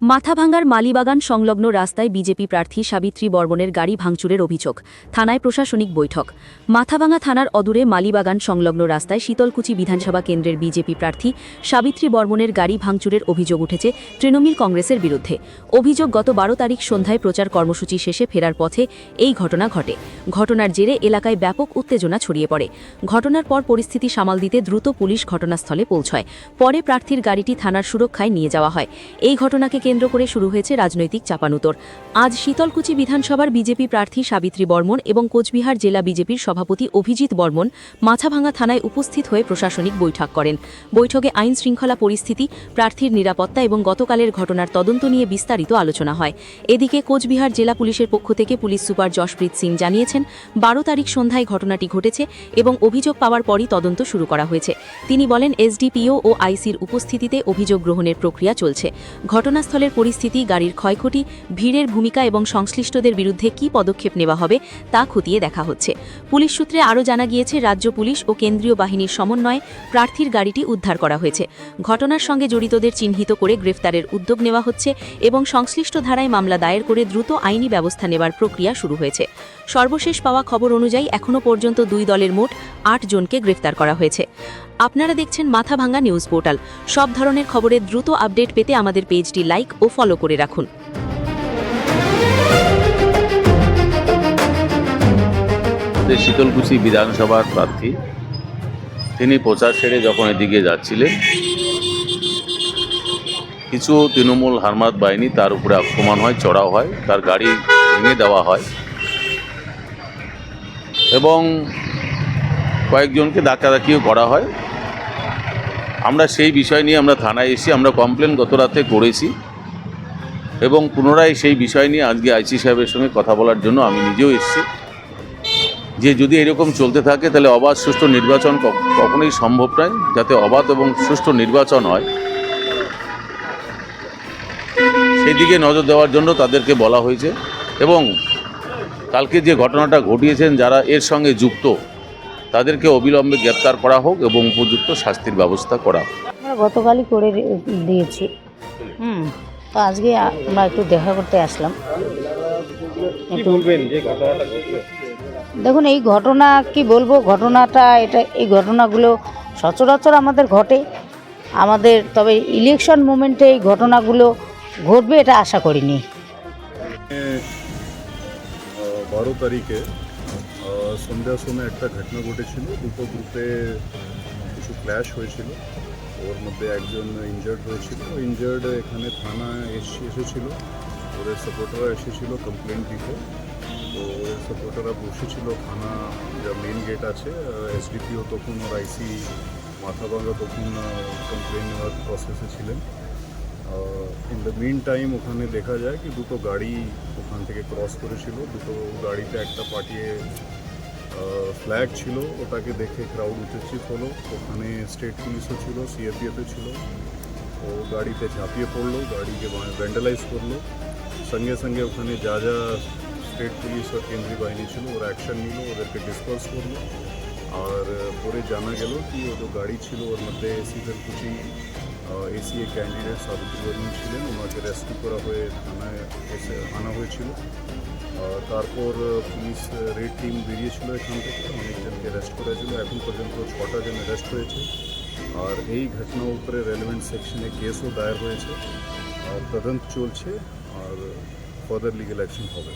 মাথাভাঙ্গার মালিবাগান সংলগ্ন রাস্তায় বিজেপি প্রার্থী সাবিত্রী বর্মনের গাড়ি ভাঙচুরের অভিযোগ। থানায় প্রশাসনিক বৈঠক। মাথাভাঙ্গা থানার অদূরে মালিবাগান সংলগ্ন রাস্তায় শীতলকুচি বিধানসভা কেন্দ্রের বিজেপি প্রার্থী সাবিত্রী বর্মনের গাড়ি ভাঙচুরের অভিযোগ উঠেছে তৃণমূল কংগ্রেসের বিরুদ্ধে। অভিযোগ, গত 12 তারিখ সন্ধ্যায় প্রচার কর্মসূচি শেষে ফেরার পথে এই ঘটনা ঘটে। ঘটনার জেরে এলাকায় ব্যাপক উত্তেজনা ছড়িয়ে পড়ে। ঘটনার পর পরিস্থিতি সামাল দিতে দ্রুত পুলিশ ঘটনাস্থলে পৌঁছয়। পরে প্রার্থীর গাড়িটি থানার সুরক্ষায় নিয়ে যাওয়া হয়। এই ঘটনাকে কেন্দ্র করে শুরু হয়েছে রাজনৈতিক চাপানুতর। আজ শীতলকুচি বিধানসভার বিজেপি প্রার্থী সাবিত্রী বর্মন এবং কোচবিহার জেলা বিজেপির সভাপতি অভিজিৎ বর্মন মাথাভাঙ্গা থানায় উপস্থিত হয়ে প্রশাসনিক বৈঠক করেন। বৈঠকে আইন শৃঙ্খলা পরিস্থিতি, প্রার্থীর নিরাপত্তা এবং গতকালের ঘটনার তদন্ত নিয়ে বিস্তারিত আলোচনা হয়। এদিকে কোচবিহার জেলা পুলিশের পক্ষ থেকে পুলিশ সুপার যশপ্রীত সিং জানিয়েছেন, 12 তারিখ সন্ধ্যায় ঘটনাটি ঘটেছে এবং অভিযোগ পাওয়ার পরই তদন্ত শুরু করা হয়েছে। তিনি বলেন, এসডিপিও ও আইসির উপস্থিতিতে অভিযোগ গ্রহণের প্রক্রিয়া চলছে। ঘটনাস্থলের পরিস্থিতি, গাড়ির ক্ষয়ক্ষতি, ভিড়ের ভূমিকা এবং সংশ্লিষ্টদের বিরুদ্ধে কী পদক্ষেপ নেওয়া হবে তা খতিয়ে দেখা হচ্ছে। পুলিশ সূত্রে আরও জানা গিয়েছে, রাজ্য পুলিশ ও কেন্দ্রীয় বাহিনীর সমন্বয়ে প্রার্থীর গাড়িটি উদ্ধার করা হয়েছে। ঘটনার সঙ্গে জড়িতদের চিহ্নিত করে গ্রেফতারের উদ্যোগ নেওয়া হচ্ছে এবং সংশ্লিষ্ট ধারায় মামলা দায়ের করে দ্রুত আইনি ব্যবস্থা নেবার প্রক্রিয়া শুরু হয়েছে। সর্বশেষ পাওয়া খবর অনুযায়ী এখনও পর্যন্ত 2 দলের মোট 8 জনকে গ্রেফতার করা হয়েছে। আপনারা দেখছেন মাথাভাঙ্গা নিউজ পোর্টাল। সব ধরনের খবরের দ্রুত আপডেট পেতে আমাদের পেজটি লাইক ও ফলো করে রাখুন। শীতলকুচি বিধানসভার প্রার্থী, তিনি প্রচার সেরে যখন এদিকে যাচ্ছিলেন, কিছু তৃণমূল হারমাত বাহিনী তার উপরে আক্রমণ হয়, চড়াও হয়, তার গাড়ি ভেঙে দেওয়া হয় এবং কয়েকজনকে ধাক্কাধাক্কিও করা হয়। আমরা সেই বিষয় নিয়ে থানায় এসে আমরা কমপ্লেন গত রাতে করেছি এবং পুনরায় সেই বিষয় নিয়ে আজকে আইসি সাহেবের সঙ্গে কথা বলার জন্য আমি নিজেও এসেছি যে যদি এরকম চলতে থাকে তাহলে অবাধ সুষ্ঠু নির্বাচন কখনোই সম্ভব নয়। যাতে অবাধ এবং সুষ্ঠু নির্বাচন হয় সেই দিকে নজর দেওয়ার জন্য তাদেরকে বলা হয়েছে এবং কালকে যে ঘটনাটা ঘটিয়েছেন যারা এর সঙ্গে যুক্ত তাদেরকে অবিলম্বে গ্রেপ্তার করা হোক এবং উপযুক্ত শাস্তির ব্যবস্থা করা হোক। আমরা গতকালই করে দিয়েছি। তো আজকে আমরা একটু দেখা করতে আসলাম। দেখুন, এই ঘটনা কি বলবো, এই ঘটনাগুলো সচরাচর আমাদের ঘটে। তবে ইলেকশন মোমেন্টে এই ঘটনাগুলো ঘটবে এটা আশা করিনি। 12 তারিখে সন্ধ্যার সময় একটা ঘটনা ঘটেছিল। দুটো গ্রুপে কিছু ক্ল্যাশ হয়েছিল, ওর মধ্যে একজন ইনজার্ড হয়েছিল। ইনজার্ড এখানে থানায় এসেছিল, ওদের সাপোর্টাররা এসেছিল কমপ্লেন দিতে। তো ওদের সাপোর্টাররা বসেছিল থানা যা মেন গেট আছে। এসডিপিও তখন ওর আইসি মাথাভাঙ্গা তখন কমপ্লেন নেওয়ার প্রসেসে ছিলেন। ইন দ্য মিন টাইম ওখানে দেখা যায় কি দুটো গাড়ি ওখান থেকে ক্রস করেছিল। দুটো গাড়িতে একটা পাঠিয়ে ফ্ল্যাগ ছিল, ওটাকে দেখে ক্রাউড উপস্থিত হলো। ওখানে স্টেট পুলিশও ছিল, সিআরপিএফও ছিল। ও গাড়িতে ঝাঁপিয়ে পড়লো, গাড়িকে ভ্যান্ডালাইজ করলো। সঙ্গে সঙ্গে ওখানে যা স্টেট পুলিশ আর কেন্দ্রীয় বাহিনী ছিল ওরা অ্যাকশন নিল, ওদেরকে ডিসপার্স করলো। আর পরে জানা গেল কি ও যে গাড়ি ছিল ওর মধ্যে শীতলকুচি এসিএ ক্যান্ডিডেট সাবিত্রী বর্মন ছিলেন, ওনাকে রেস্কিউ করা হয়ে থানায় এসে আনা হয়েছিল। তারপর পুলিশ রেড টিম বেরিয়েছিল এখান থেকে, অনেকজনকে অ্যারেস্ট করা ছিল। এখন পর্যন্ত 6টা জন অ্যারেস্ট হয়েছে। আর এই ঘটনার উপরে রেলেভেন্ট সেকশনে কেসও দায়ের হয়েছে, আর তদন্ত চলছে আর ফার্দার লিগ্যাল অ্যাকশন হবে।